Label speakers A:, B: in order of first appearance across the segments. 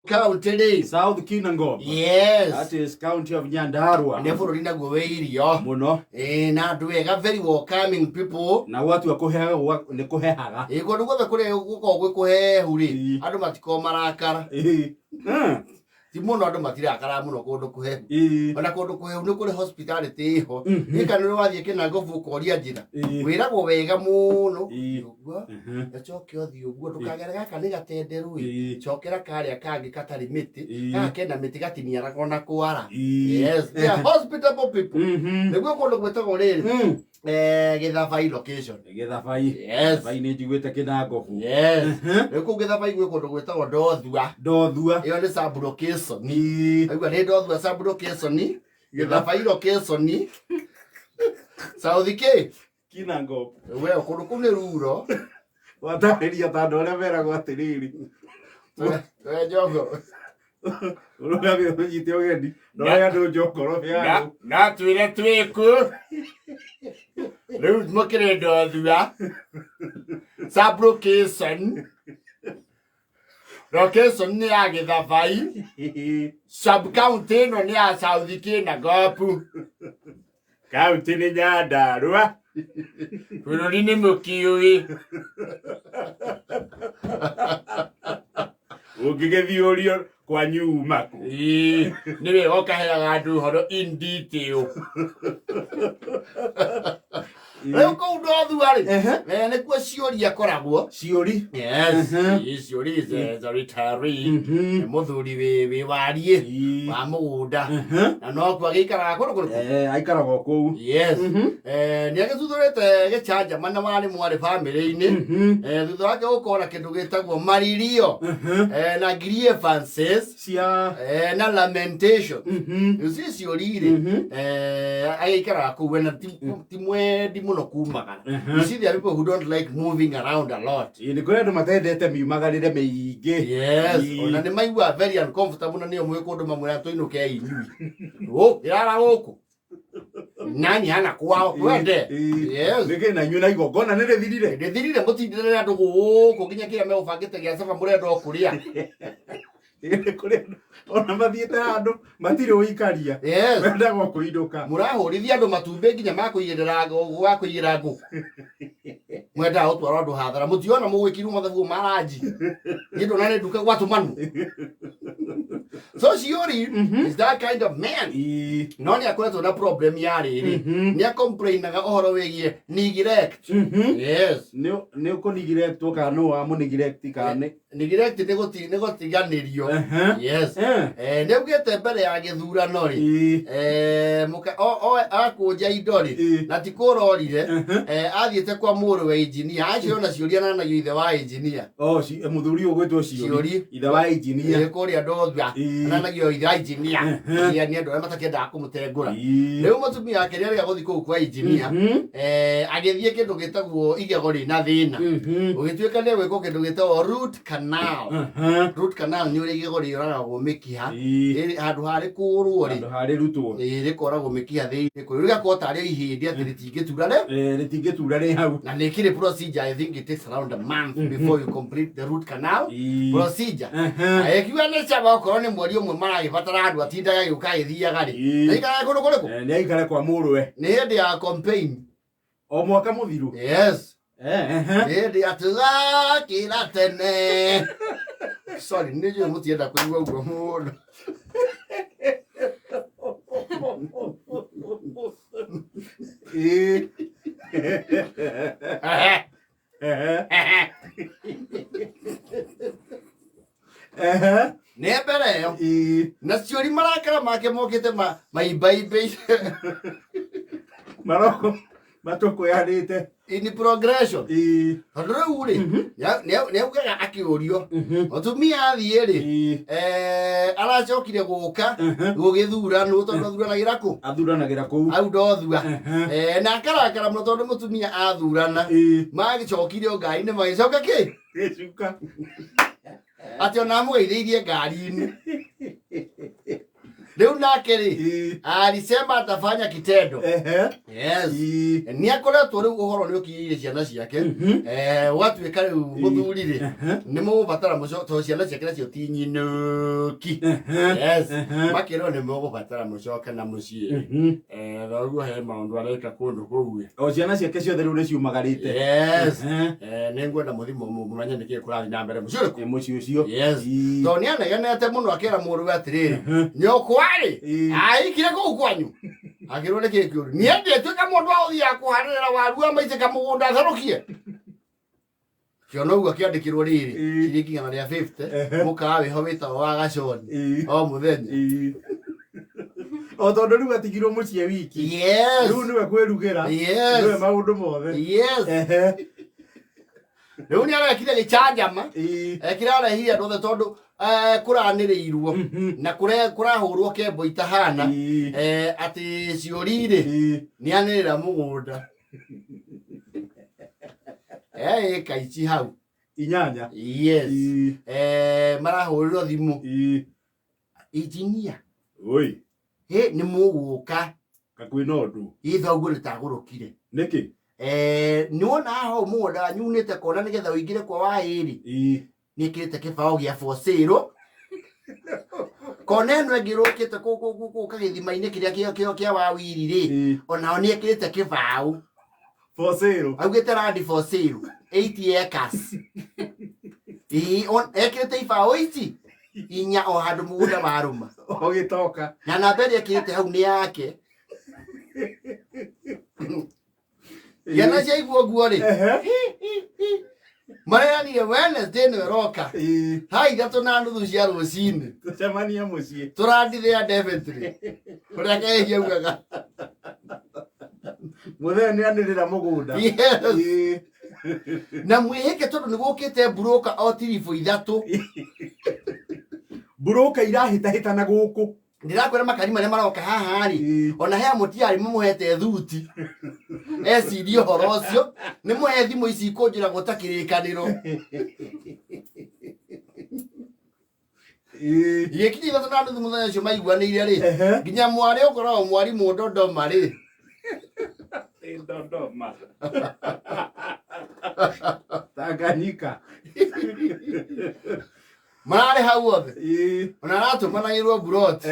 A: County
B: South Kinango.
A: Yes.
B: That is county of Nyandarua.
A: Never rina go irio.
B: Muno.
A: Na duega very welcoming people.
B: Na watu wakuhehaga ne kuhehaga.
A: Go ndugo kure guko kuhe huri. Andu matiko marakara. Ti muno andu matirakara muno kundu kuhe. Ona kundu kuhe ni kuri hospitality ho. Ikaniro wathie Kinango koria njira. Wiragwo wega muno. Uguo. Yachoke othi uguo ndukagere gaka ni gatenderu. Chokera karia kangi katari miti. Kena miti gatinia rakona kwara. Yes. They are hospitable people. Niguo kundu gwetagwo riri. Githabai location.
B: Githabai.
A: Yes.
B: Githabai ni njiguite Kinango.
A: Yes. Niguo Githabai gwe kundu gwetagwo Ndothua.
B: Ndothua.
A: Iyo ni sub location. Aigua ni Ndothua sub location. Githabai location. South
B: Kinango.
A: We kundu kune ruro.
B: Wataheria tando ria meragwo atiriri.
A: We jogo.
B: Uruga bi nyite ogendi. No ya ndo jokoro bia.
A: Na twire twiku. Riu mukire Ndothua. Sub location. Location ni ya Githabai. Sub county no ni ya South Kinango.
B: County ni Nyandarua.
A: Bururi ni mucii.
B: Ungigethiorio kwa nyuma ku.
A: Niwe okaheaga andu horo in detail. Riu kou Ndothua ri. Ni kuo Shiuri akoragwo.
B: Shiuri.
A: Yes. Shiuri is a retiree. Muthuri wi warie wa mugunda. Na no kwa gikaraga kuru.
B: Aikaraga kou.
A: Yes. Ni agithuthurite gichanja mana wari mwari family-ini. Thutha wake gukora kindu gitagwo maririo. Na grievances.
B: Cia.
A: Na lamentation. You see Shiuri ri. Agikaraga kou na timwe muno kumagara. You see there are people who don't like moving around a lot.
B: Ni kuri andu matendete miumagarire miingi.
A: Yes. Ona ni maigua very uncomfortable na ni omwe kundu mamwe atoinuke inyui. Irara guku. Nani hana kwao kwende. Yes.
B: Nige na nyuna igongona nire thirire.
A: Ndithirire mutindire andu guku nginya kira megubangite gia saba murenda okuria.
B: Kuri ona mathiete andu matire uikaria.
A: Yes.
B: Wenda go kuinduka.
A: Murahurithia andu matumbe nginya makuigirira gwa kuigira nguku. Mwenda utwara andu hathara mutiona mugwikiru mathabu maraji. Nindo nane duka gwatu manu. So Shiuri is that kind of man. No ni akoretwo na problem ya riri. Ni complainaga ohoro wegie neglect. Yes.
B: Ni uko neglect toka no amu neglect kane.
A: Neglect ni gotiganirio. Yes. Ni ugete mbere ya githurano ri. Muka akunja idori na tikurorire. Athiete kwa muru wa engineer. Acio na ciuria na ithe wa engineer.
B: Muthuri ugwetwo Shiuri. Ithe wa engineer.
A: Kuria Ndothua. Na nagio ithe wa engineer. Ni andu matakienda kumutengura. Riu mutumia yake ria guthi kuu kwa engineer. Agithie kindu gitagwo igego ri na thina. Ugituika ni gwiko kindu gitagwo root canal. Root canal ni uri igego ri uraragwo mikiha. Iri handu hari kurwo ri.
B: Handu hari rutwo.
A: Iri koragwo mikiha thiini. Kuriga ko tari ihindi ati ritingitura ri.
B: Ritingitura ri hau.
A: Na nikire procedure I think it takes around a month before you complete the root canal procedure. Ekiwa ne chaba okoro ni mweri umwe maragibatara andu atindaga giuka githiaga ri. Na ikara kundu kuriku.
B: Ni aikare kwa murwe.
A: Ni hindi ya campaign.
B: O mwaka muthiru.
A: Yes. Ni hindi ya kila tene. Sorry, nije mutienda kuigua ugo mundu. Ne mbere yo. Na Shiuri marakara make mokite maibaibe.
B: Maroko matoko yarite
A: In progression. Riu ri ne ugaga akiurio. Mutumia athie ri. Aracokire guka gugithurano tondu athuranagira ku.
B: Athuranagira ku.
A: Au Ndothua. Na akarakara muno tondu mutumia athurana. Magicokire o ngari-ini magicoka ki?
B: Gicuka.
A: Ati ona mugeithĩirie ngari-ini. leo nakeri alisema atafanya kitendo. Yes. Ni akoretwo riu uhoro ni ukiire ciana ciake watu wikare muthurire ni mubatara mucoka ciana ciake cio ti nyinuki. Yes. Makiro ni mubatara mucoka na mucie thoguo he maundu areka kundu kugue
B: o ciana ciake ciothe riu ni ciumagarite.
A: Yes. Ni ngwenda muthimo mumanya niki kurathi na mbere mucio
B: mucio ucio.
A: Yes. To ni anegenete muno akira muru atiriri nyokwari aikire ku kwanyu agirwo ni kikiuru ni endete ka mundu authia kuharira waru amaite ka mugunda tharukie kiono uga kiandikirwo riri ciringi ngana ria 50 mukawe ho wita wa gaconi o muthenya
B: o tondu riu atigirwo mucie wiki.
A: Yes.
B: Riu niwe kwirugira.
A: Yes.
B: Niwe maundu mothe.
A: Yes. Riu ni arekire gichanjama ekira arehire andu othe tondu kuraniriirwo na kurahurwo kembo itahana ati Shiuri ni anirira mugunda kaichi hau
B: 8.
A: Yes. Marahurirwo thimu engineer
B: oi
A: ni muguka
B: kakwina undu
A: ithoguo ritagurukire
B: niki
A: ni wona ho mugunda nyunite kona nigetha uingire kwa wairi ni kirite kibao gia for sale kona eno ngirukite ku kagithima-ini kiria kia wawiri ri ona ni kirite kibao
B: for sale
A: augite land for sale 80 acres on ekirite ibao ici inya o handu mugunda maruma
B: o gitoka
A: na nambere ekirite hau ni yake yana jaiguo guo ri Mariani Wednesday ni roka. Hai gato na nuthu cia rucini.
B: Tucemania mucie.
A: Turandithia Daventry. Kuria kehiye ugaga.
B: Muthenya ni anirira mugunda.
A: Yes. Na mwihike tondu ni gukite broker o tirifu 3.
B: Broker irahita na guku.
A: Ndirakwira makari maria maroka haha ri ona he mutiari mumuhete thuti ecirie horo ucio ni muhe thimu ici kunjira gutakirikaniro yekinyi thatu na ndu muthenya cio maiguanire ri nginya mwari ukorwo mwari Dodoma ri
B: Dodoma Tanganyika
A: marare hau othe ona ratu managirwo burot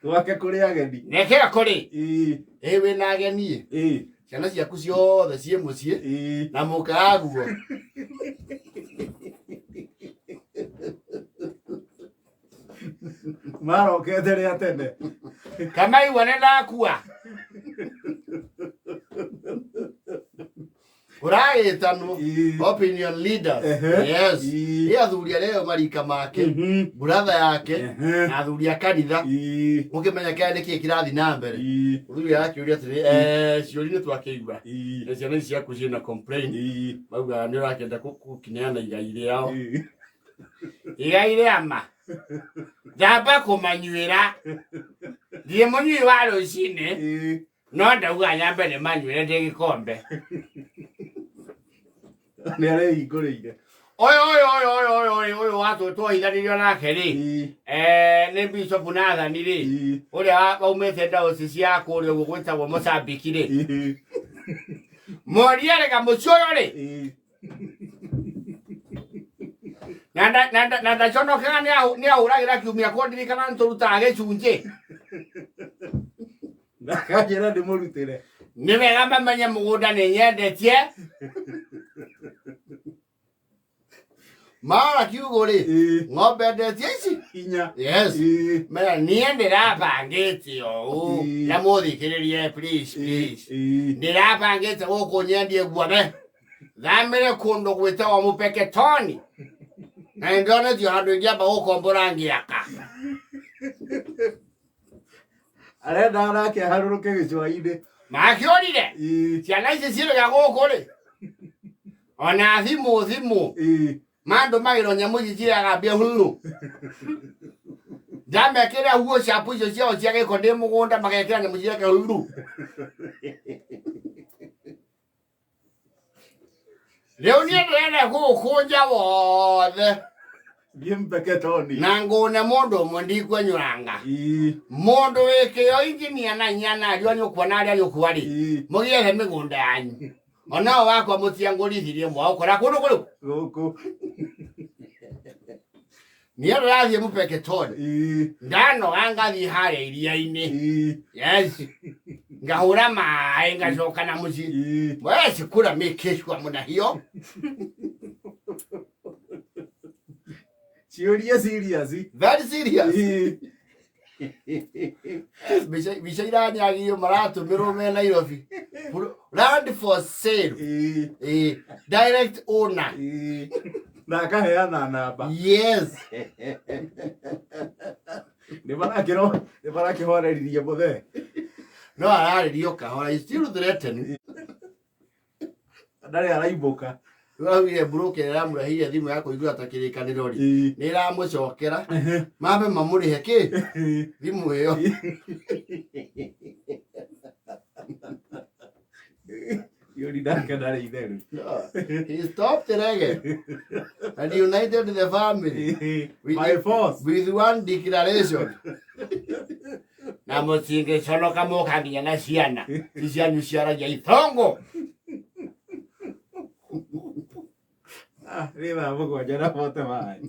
B: twake kuri ageni
A: nekera kuri wina ageni ciana ciaku ciothe cie mucie na mukaguo
B: marokete ria tene
A: kama iwane ndakua Uragitano opinion leaders. Yes. Ia thuria leo marika make brother yake na thuria kanitha mukimenya kaya niki kirathi na mbere thuria yake uri atiri Shiuri ni twakeigua ciana ciaku ciina complain mauga ni urakenda kukineana igai yao igai ama ndamba kumanyuira ndie munyui wa rucini no ndauga nyambe ni manyuire ndi gikombe
B: ni arehingũrĩire
A: oyo watu twohithanirio nake ri ni Bishop Nathan ri uria waumite ndaoci cia kuria guo gwitagwo Mozambique ri moria rega mucioyo ri na ndaconokaga ni ahuragira kiumia kondirikana nturutaga gicunji
B: ndakanjĩra ndĩmũrutĩre
A: ni wega mamenye mugunda ni nyendetie mara kiugo ri ng'ombe ndetie ici
B: inya.
A: Yes. Mera nie ndirabangite o na muthikiririe please ndirabangite guku nyendie guobe thamire kundu gwitawa Mupeketoni na ndone ti handu ngiamba gukombora ngiaka
B: arenda arake haruruke gicwa-ini
A: makiorire ciana ici ciĩrĩga gũkũ rĩ ona thimũ mandu magĩrwo nyamũ ici ciragambia huru ndamekĩra huo shapu icio ciao cia gĩko ndĩ mũgũnda magekĩra nyamũ ciake huru rĩu niĩ ndĩrenda gũkũnja wothe
B: Bien peketoni.
A: Na ngone mondo mondi kwenyuranga. Mondo weke yo engineer na nyana alionyo kwa nali aliokuwali. Mugie he migunda yanyu. Ona wako mutiangulithirie mwa ukora kundu
B: Guku.
A: Niarathie mupeketoni. Ndano angathi hare iria-ini. Yes. Ngahura mai ngacoka na mucii. Mwesi kura mikeshwa muna hiyo.
B: Shiuri is serious.
A: Very serious. Bishaira nyagi maratu mirume Nairobi. Land for sale. Direct owner.
B: Na kaheana namba.
A: Yes.
B: Ni barakihoreririe muthe.
A: No araririo kahora, is still threatening.
B: Ndari araibuka.
A: Wawire broker ramurahire thimu yako igura takirikaniro ri. Ni ramucokera. Mabe mamurihe ki? Thimu iyo.
B: Yuri daka ndari itheru.
A: He stopped the reggae and united the family
B: by force
A: with one declaration. Na mutinge sono kamoka nginya na ciana. Ciana ciara ya ithongo.
B: Rĩtha mũgwanja na bote mai.